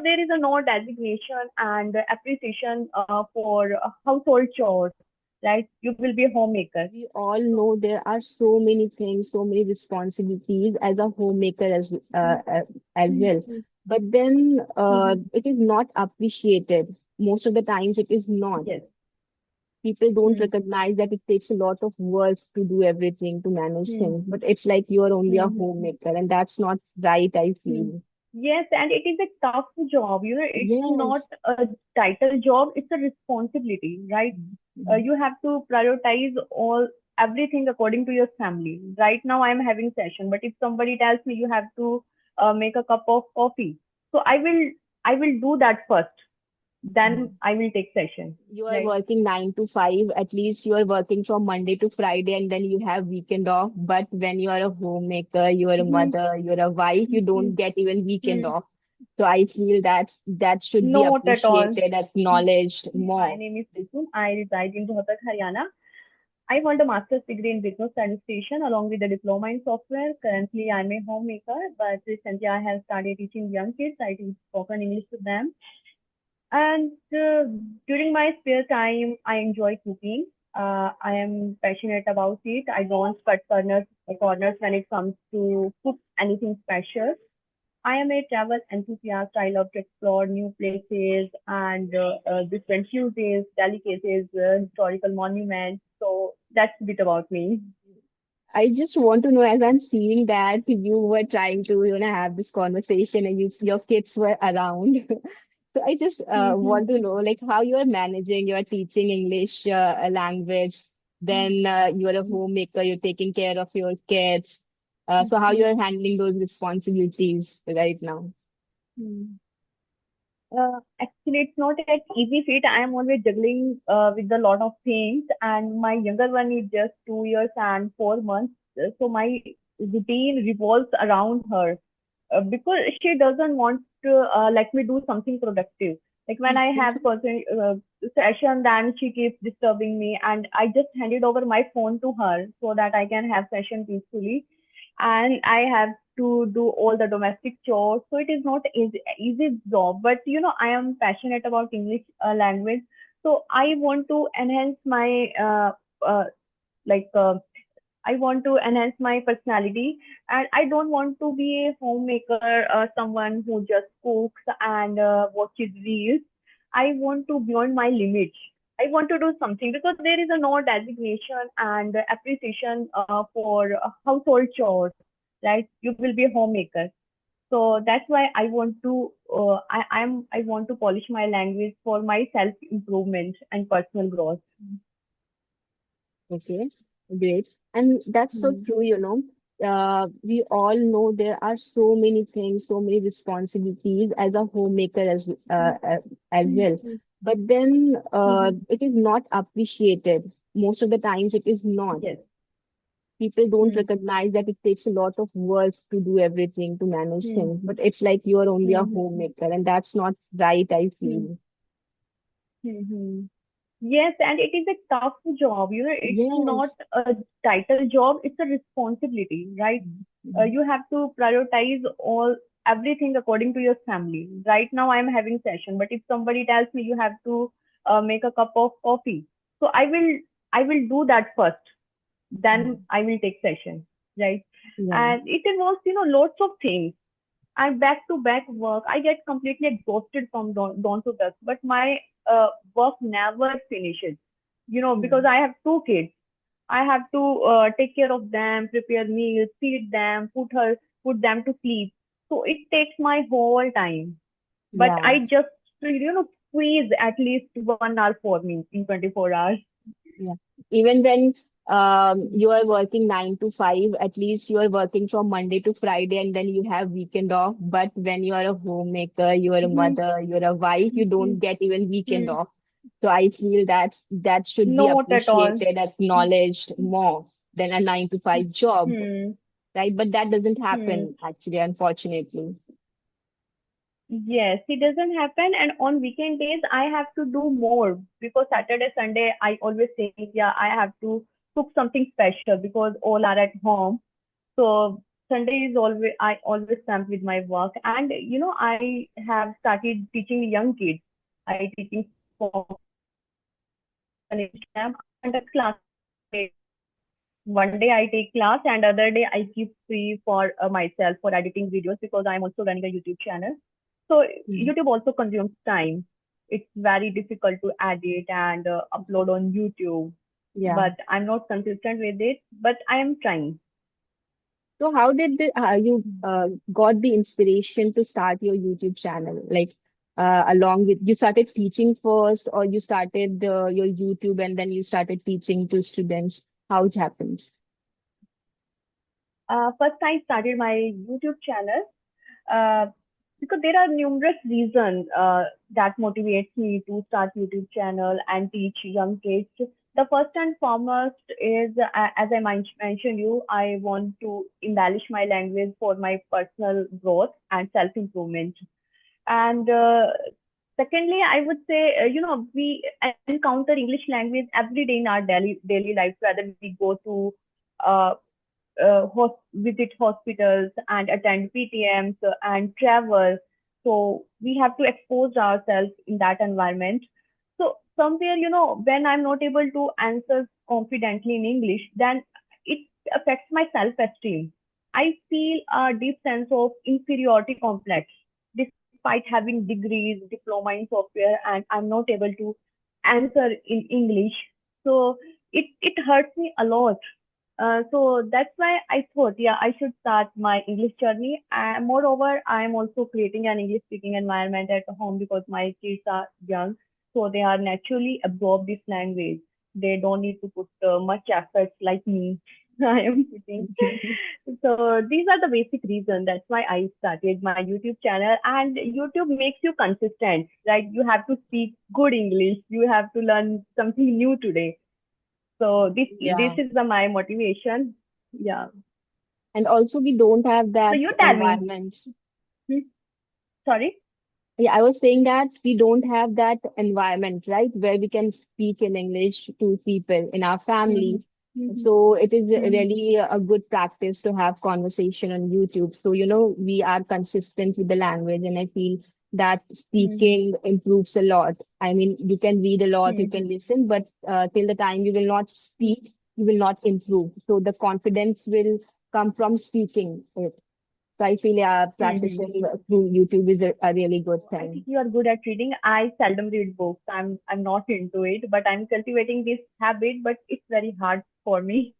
there is a no designation and appreciation for household chores, right? You will be a homemaker. We all know there are so many things, so many responsibilities as a homemaker as well. Mhm. But then Mhm. it is not appreciated. Most of the times it is not. Yes. People don't Hmm. recognize that it takes a lot of work to do everything, to manage Hmm. things. But it's like you're only a Hmm. homemaker, and that's not right, I Hmm. feel. Yes, and it is a tough job. It's not Yes. a title job, it's a responsibility, right? Mhm. You have to prioritize all everything according to your family. Right now, I'm having session, but if somebody tells me you have to make a cup of coffee, so I will do that first. Then Mhm. I will take session, You are right? working 9 to 5, at least you are working from Monday to Friday, and then you have weekend off. But when you are a homemaker, you are a Mm-hmm. mother, you're a wife, you don't get even weekend Hmm. off. So I feel that should be Not at all. appreciated, acknowledged My more. name is Ritu. I reside in Rohtak, Haryana. I hold a master's degree in business administration along with a diploma in software. Currently, I'm a homemaker, but recently I have started teaching young kids. I teach spoken English to them. And during my spare time, I enjoy cooking. I am passionate about it. I don't cut corners when it comes to cook anything special. I am a travel enthusiast. I love to explore new places and different cuisines, delicacies, historical monuments. So that's a bit about me. I just want to know, as I'm seeing that you were trying to, have this conversation and your kids were around. So I just Mm-hmm. want to know, like, how you are managing, you are teaching English language, then you are a homemaker, you're taking care of your kids. So how you are handling those responsibilities right now? Actually, it's not an easy feat. I am always juggling with a lot of things, and my younger one is just 2 years and 4 months. So my routine revolves around her because she doesn't want to let me do something productive. Like when I have certain session, then she keeps disturbing me, and I just handed over my phone to her so that I can have session peacefully. And I have to do all the domestic chores. So it is not easy job, but I am passionate about English language. So I want to enhance my like I want to enhance my personality, and I don't want to be a homemaker, someone who just cooks and watches reels. I want to beyond my limits. I want to do something because there is a no designation and appreciation for household chores, right? You will be a homemaker. So that's why I want to I want to polish my language for my self improvement and personal growth. Okay, great. And that's so Hmm. true. We all know there are so many things, so many responsibilities as a homemaker as well. Hmm. But then Hmm. it is not appreciated. Most of the times it is not. Yes. People don't Hmm. recognize that it takes a lot of work to do everything, to manage Hmm. things. But it's like you're only a Hmm. homemaker, and that's not right, I Hmm. feel. Hmm. Yes, and it is a tough job. It's not Yes. a title job, it's a responsibility, right? Mhm. You have to prioritize all everything according to your family. Right now, I'm having session, but if somebody tells me you have to make a cup of coffee, so I will do that first. Then Mhm. I will take session, right? Yeah. And it involves, lots of things. And back to back work, I get completely exhausted from dawn to dusk. But my work never finishes, because Mhm. I have two kids. I have to take care of them, prepare meals, feed them, put them to sleep. So it takes my whole time. But Yeah. I just, squeeze at least 1 hour for me in 24 hours. Yeah. Even when you are working 9 to 5, at least you are working from Monday to Friday and then you have weekend off. But when you are a homemaker, you are a Mhm. mother, you're a wife, you don't Mhm. get even weekend Mhm. off. So I feel that should be Not at all. appreciated, acknowledged more than a 9 to 5 job, Hmm. right? But that doesn't Hmm. happen actually, unfortunately. Yes, it doesn't happen. And on weekend days, I have to do more because Saturday, Sunday, I always think, yeah, I have to cook something special because all are at home. So Sunday is always I always spend with my work, and I have started teaching young kids. I teaching for an exam and a class. One day I take class, and other day I keep free for myself for editing videos because I'm also running a YouTube channel. So Mm. YouTube also consumes time. It's very difficult to edit and upload on YouTube, Yeah. but I'm not consistent with it. But I am trying. So how did you got the inspiration to start your YouTube channel? Like along with you started teaching first, or you started your YouTube and then you started teaching to students? How it happened? First, I started my YouTube channel uh, because there are numerous reasons that motivates me to start YouTube channel and teach young kids. The first and foremost is, as I mentioned you, I want to embellish my language for my personal growth and self improvement. And secondly, I would say, we encounter English language every day in our daily life, whether we go to uh, visit hospitals and attend PTMs and travel. So we have to expose ourselves in that environment. So somewhere, when I'm not able to answer confidently in English, then it affects my self-esteem. I feel a deep sense of inferiority complex, despite having degrees, diploma in software, and I'm not able to answer in English. So it hurts me a lot. So that's why I thought, yeah, I should start my English journey. Moreover, I am also creating an English speaking environment at home because my kids are young, so they are naturally absorb this language. They don't need to put much effort like me. I am putting. So these are the basic reasons. That's why I started my YouTube channel. And YouTube makes you consistent, right? You have to speak good English. You have to learn something new today. So this Yeah. is my motivation. Yeah. And also we don't have So that you tell me. environment. Hmm? Sorry. Yeah, I was saying that we don't have that environment, right, where we can speak in English to people in our Mm-hmm. family. Mm-hmm. So it is Mm-hmm. really a good practice to have conversation on YouTube. So, we are consistent with the language, and I feel that Mm-hmm. speaking improves a lot. I mean, you can read a lot, you Mm-hmm. can listen, but till the time you will not speak, you will not improve. So the confidence will come from speaking it. So I feel Mm-hmm. practicing through YouTube is a really good I think thing. you are good at reading. I seldom read books. I'm not into it, but I'm cultivating this habit. But it's very hard for me.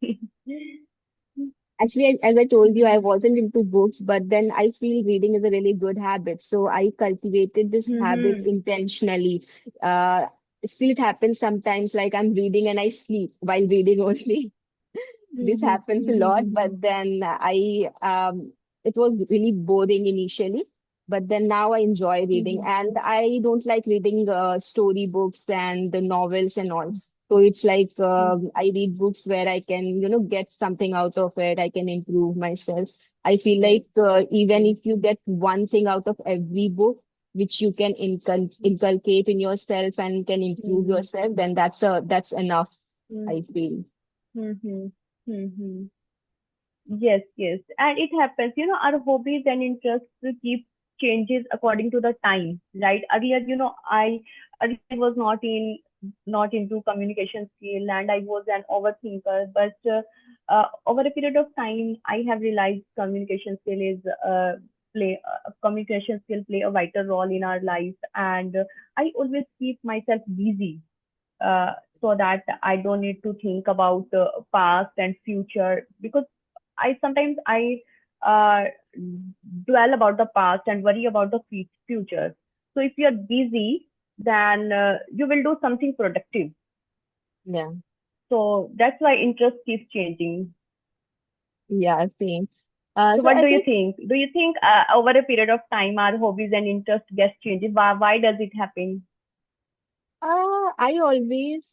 Actually, as I told you, I wasn't into books, but then I feel reading is a really good habit. So I cultivated this habit Mm-hmm. intentionally. Uh, Still, it happens sometimes, like I'm reading and I sleep while reading only. This Mm-hmm. happens a lot, Mm-hmm. but then it was really boring initially, but then now I enjoy reading, Mm-hmm. and I don't like reading story books and the novels and all. So it's like I read books where I can, get something out of it. I can improve myself. I feel Yes. like even if you get one thing out of every book, which you can inculcate in yourself and can improve Mm-hmm. yourself, then that's enough, I feel. Mm-hmm. Mm-hmm. Yes, yes. And it happens, our hobbies and interests keep changes according to the time, right? Earlier, I was not into communication skill and I was an overthinker, but over a period of time, I have realized communication skill play a vital role in our life, and I always keep myself busy uh, so that I don't need to think about the past and future because I uh, dwell about the past and worry about the future. So if you're busy, then you will do something productive. Yeah. So that's why interest keeps changing. Yeah, same. So So what I do you think think? Do you think over a period of time our hobbies and interest gets changes? Why does it happen? I always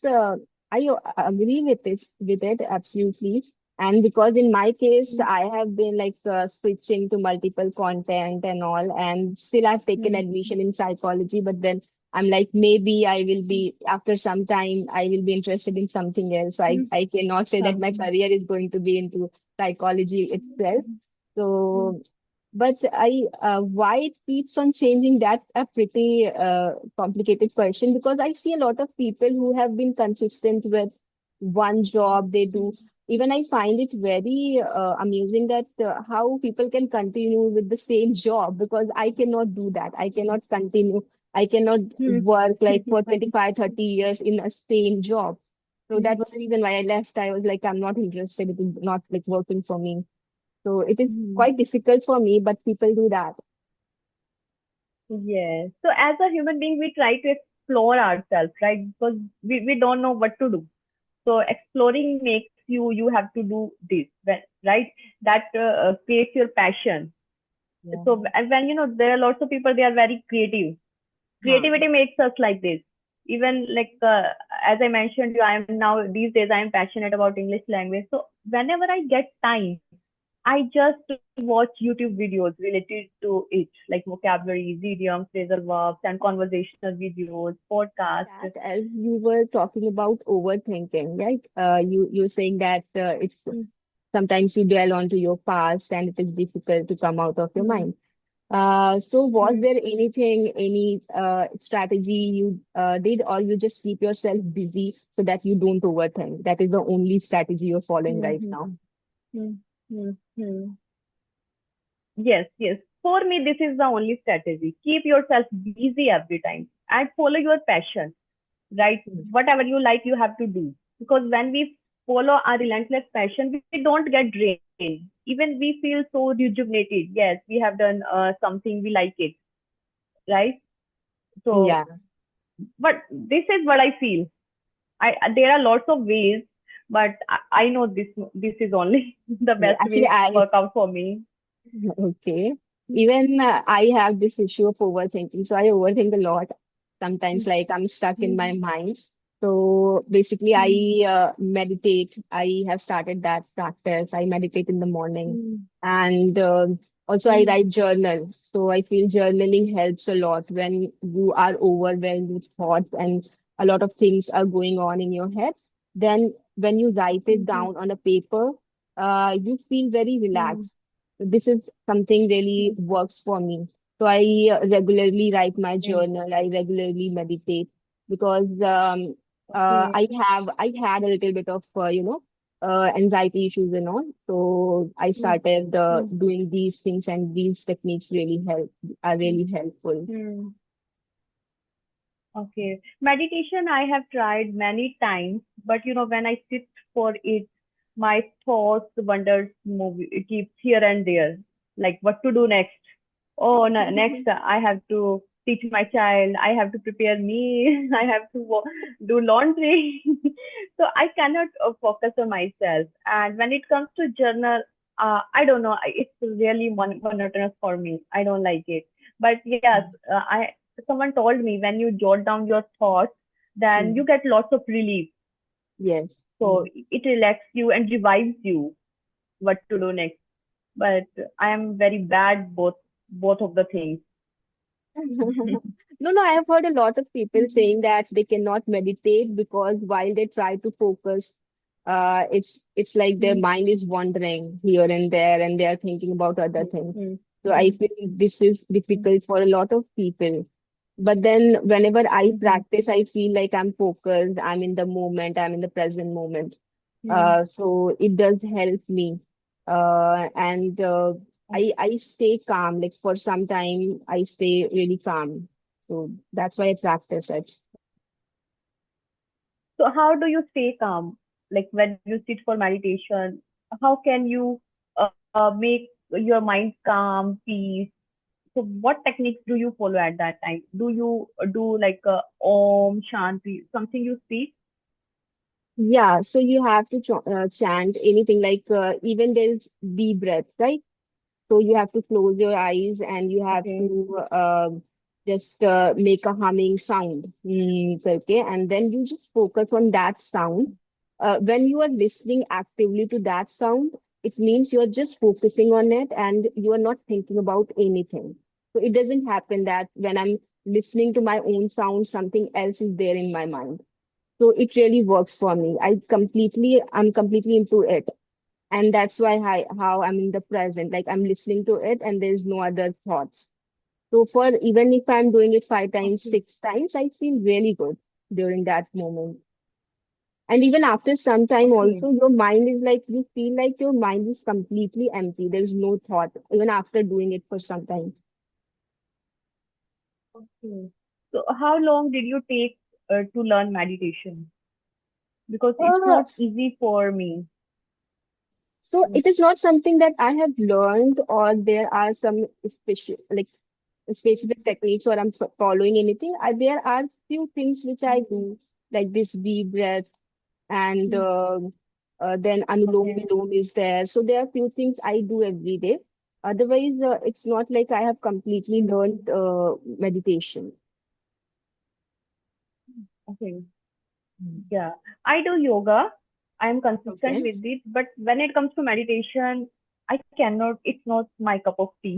agree with it absolutely. And because in my case, I have been like switching to multiple content and all, and still I've taken Mm-hmm. admission in psychology, but then I'm like maybe I will be after some time I will be interested in something else. I cannot say that my career is going to be into psychology itself. So but why it keeps on changing, that a pretty complicated question, because I see a lot of people who have been consistent with one job they do. Even I find it very amusing that how people can continue with the same job, because I cannot do that. I cannot continue. I cannot Hmm. work like for 25, 30 years in a same job. So that Hmm. was the reason why I left. I was like, I'm not interested. It is not like working for me. So it is Hmm. quite difficult for me, but people do that. Yes. So as a human being, we try to explore ourselves, right? Because we don't know what to do. So exploring makes you have to do this, right? That creates your passion. Yeah. So and when there are lots of people, they are very creative. Huh. Creativity makes us like this. Even like as I mentioned you, I am now these days I am passionate about English language. So whenever I get time, I just watch YouTube videos related to it, like vocabulary, idioms, phrasal verbs, and conversational videos, podcasts. That, as you were talking about overthinking, right? You're saying that it's Hmm, sometimes you dwell onto your past and it is difficult to come out of your hmm, mind. So was hmm, there any strategy you did, or you just keep yourself busy so that you don't overthink? That is the only strategy you're following hmm, right hmm, now. hmm, hmm, hmm. Yes, yes. For me, this is the only strategy. Keep yourself busy every time and follow your passion, right? Mm. Whatever you like, you have to do. Because when we follow our relentless passion, we don't get drained. Even we feel so rejuvenated. Yes, we have done something, we like it, right? So, Yeah. but this is what I feel. There are lots of ways, but I know this is only the Yeah. best Actually, way I work out for me. Okay. Even I have this issue of overthinking. So I overthink a lot. Sometimes, like, I'm stuck in my Hmm, mind. So basically, hmm, I meditate. I have started that practice. I meditate in the morning. hmm, And also, I hmm, write journal. So I feel journaling helps a lot when you are overwhelmed with thoughts and a lot of things are going on in your head. Then, when you write it hmm, down on a paper, you feel very hmm, relaxed. This is something really hmm. works for me. So I regularly write my Okay. journal. I regularly meditate because Okay. I had a little bit of anxiety issues and all. So I Hmm, started hmm, doing these things, and these techniques really help are hmm, really helpful. hmm. Okay. Meditation I have tried many times, but when I sit for it, my thoughts wanders move. It keeps here and there, like what to do next. Oh, no, next I have to teach my child. I have to prepare me. I have to do laundry. So I cannot focus on myself. And when it comes to journal, I don't know. It's really monotonous for me. I don't like it. But yes, I someone told me when you jot down your thoughts, then Mm. you get lots of relief. Yes. So it relaxes you and revives you what to do next. But I am very bad both of the things. No, no, I have heard a lot of people saying that they cannot meditate because while they try to focus, it's like their Hmm, mind is wandering here and there, and they are thinking about other hmm, things. hmm, So I hmm, feel this is hmm, difficult for a lot of people. But then whenever I hmm, practice, I feel like I'm focused, I'm in the moment, I'm in the present moment. hmm. So it does help me. And I stay calm. Like for some time, I stay really calm. So that's why I practice it. So how do you stay calm? Like when you sit for meditation, how can you make your mind calm, peace? So what techniques do you follow at that time? Do you do like Om Shanti, something you speak? Yeah, so you have to chant anything like even there's deep breath, right? So you have to close your eyes and you have Okay. to just make a humming sound. Okay, and then you just focus on that sound. When you are listening actively to that sound, it means you're just focusing on it and you are not thinking about anything. So it doesn't happen that when I'm listening to my own sound, something else is there in my mind. So it really works for me. I'm completely into it. And that's why how I'm in the present, like I'm listening to it and there's no other thoughts. So for even if I'm doing it 5 times, Okay. 6 times, I feel really good during that moment. And even after some time Okay. also, your mind is like, you feel like your mind is completely empty. There's no thought, even after doing it for some time. Okay. So how long did you take to learn meditation? Because it's Uh, not easy for me. so it is not something that I have learned, or there are some special, like specific techniques, or I'm following anything. There are few things which I do, like this deep breath, and Mm. then Anulom Okay. Vilom is there. So there are few things I do every day. Otherwise, it's not like I have completely learned meditation. Okay. Mm. Yeah. I do yoga. I'm consistent Okay. with it, but when it comes to meditation, I cannot. It's not my cup of tea.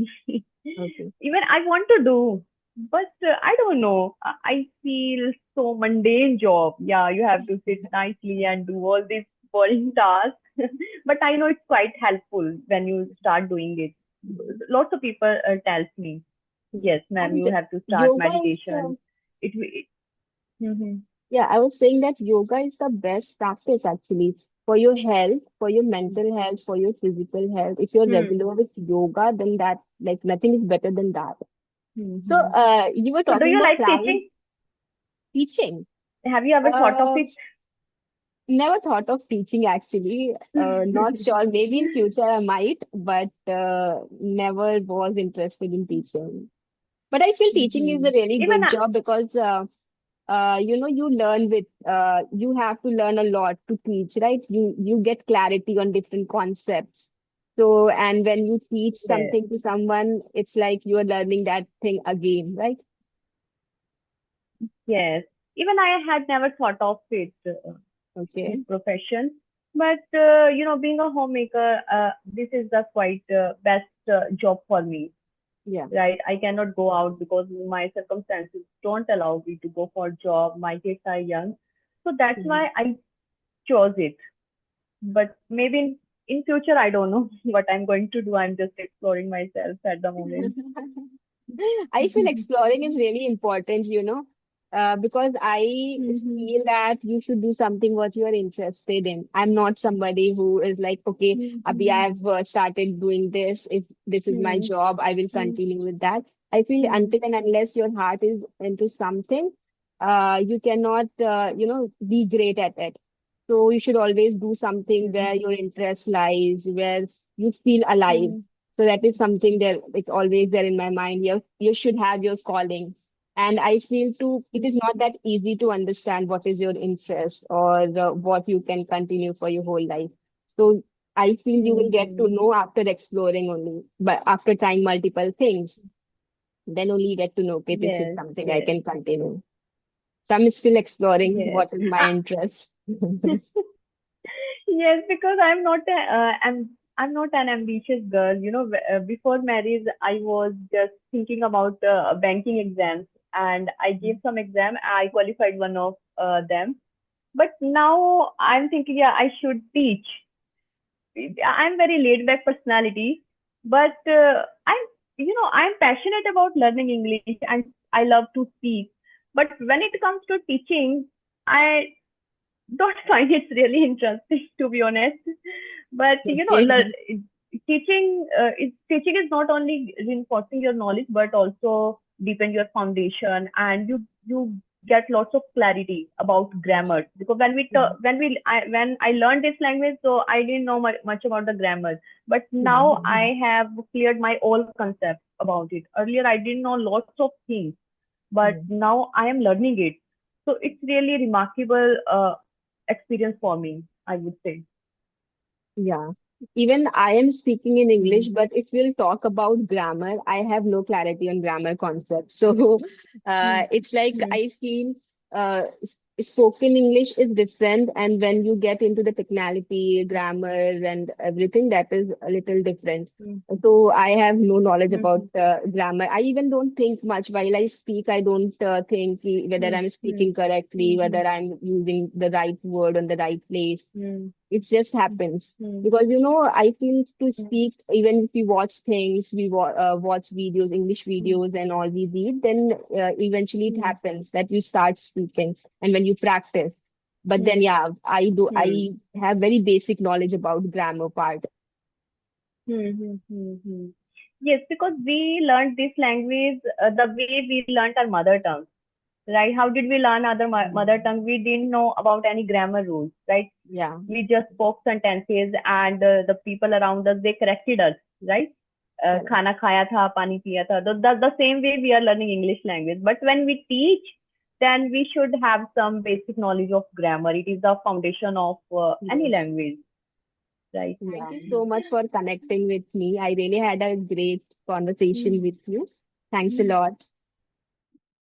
Okay. Even I want to do, but I don't know. I feel so mundane job. Yeah, you have to sit nicely and do all these boring tasks. But I know it's quite helpful when you start doing it. Lots of people tells me, yes, ma'am, And you have to start yoga is, meditation. It mm-hmm, yeah, I was saying that yoga is the best practice actually for your health, for your mental health, for your physical health. If you're hmm, regular with yoga, then that, like, nothing is better than that. So, hmm. you were So, do talking you about like travel, teaching? teaching. Have you ever thought of Uh, it? Never thought of teaching actually. Not sure. Maybe in future I might, but never was interested in teaching. But I feel teaching is Hmm. a really Even good job because you learn with you have to learn a lot to teach, right? You get clarity on different concepts. So, and when you teach yes, something to someone, it's like you are learning that thing again, right? yes. Even I had never thought of it, this Okay. profession. But being a homemaker, this is the quite best job for me. Yeah. Right? I cannot go out because my circumstances don't allow me to go for a job. My kids are young, so that's Mhm. why I chose it. But maybe in future, I don't know what I'm going to do. I'm just exploring myself at the moment. I feel exploring is really important, because I Mhm. feel that you should do something what you are interested in. I'm not somebody who is like, okay, Abhi, Mhm. I've started doing this. If this is my Mhm. job, I will Mhm. continue with that. I feel Mhm. until and unless your heart is into something, you cannot, be great at it. So you should always do something Mhm. where your interest lies, where you feel alive. Mhm. So that is something that it's always there in my mind. You should have your calling. And I feel too, it is not that easy to understand what is your interest or what you can continue for your whole life. So I feel you will get to Mhm. know after exploring only, but after trying multiple things, then only you get to know, okay, this is Yes, something I yes, can continue. So I'm still exploring yes. what is my interest. Yes, because I'm not an ambitious girl. Before marriage, I was just thinking about banking exams, and I gave some exam. I qualified one of them, but now I'm thinking, yeah, I should teach. I'm very laid back personality, but I'm passionate about learning English and I love to speak. But when it comes to teaching, I don't find it really interesting, to be honest. But Okay. teaching is not only reinforcing your knowledge but also deepen your foundation, and you get lots of clarity about grammar. Because when I learned this language, so I didn't know much about the grammar, but now I have cleared my all concepts about it. Earlier I didn't know lots of things, but now I am learning it. So it's really remarkable experience for me, I would say. Yeah, even I am speaking in Hmm. English, but if we'll talk about grammar, I have no clarity on grammar concepts. So Hmm. it's like Hmm. I feel spoken English is different, and when you get into the technicality, grammar, and everything, that is a little different. Hmm. So I have no knowledge about Hmm. grammar. I even don't think much while I speak. I don't think whether Hmm. I'm Hmm. speaking correctly, Hmm. whether I'm using the right word on the right place. Hmm. It just happens. Hmm. Because, I feel to Hmm. speak, even if we watch things, watch videos, English Hmm. videos, and all we read, then eventually it Hmm. happens that you start speaking and when you practice. But then, Hmm. yeah, Hmm. I have very basic knowledge about grammar part. Hmm. Hmm. Hmm. Hmm. Yes, because we learned this language the way we learned our mother tongue, right? How did we learn other mother Mm. tongue? We didn't know about any grammar rules, right? Yeah, We just spoke sentences, and the people around us, they corrected us, right? correct. Khana khaya tha, pani piya tha. The same way we are learning English language. But when we teach, then we should have some basic knowledge of grammar. It is the foundation of any Yes. language, right? Thank Yeah. you so much for connecting with me. I really had a great conversation with you. Thanks a lot.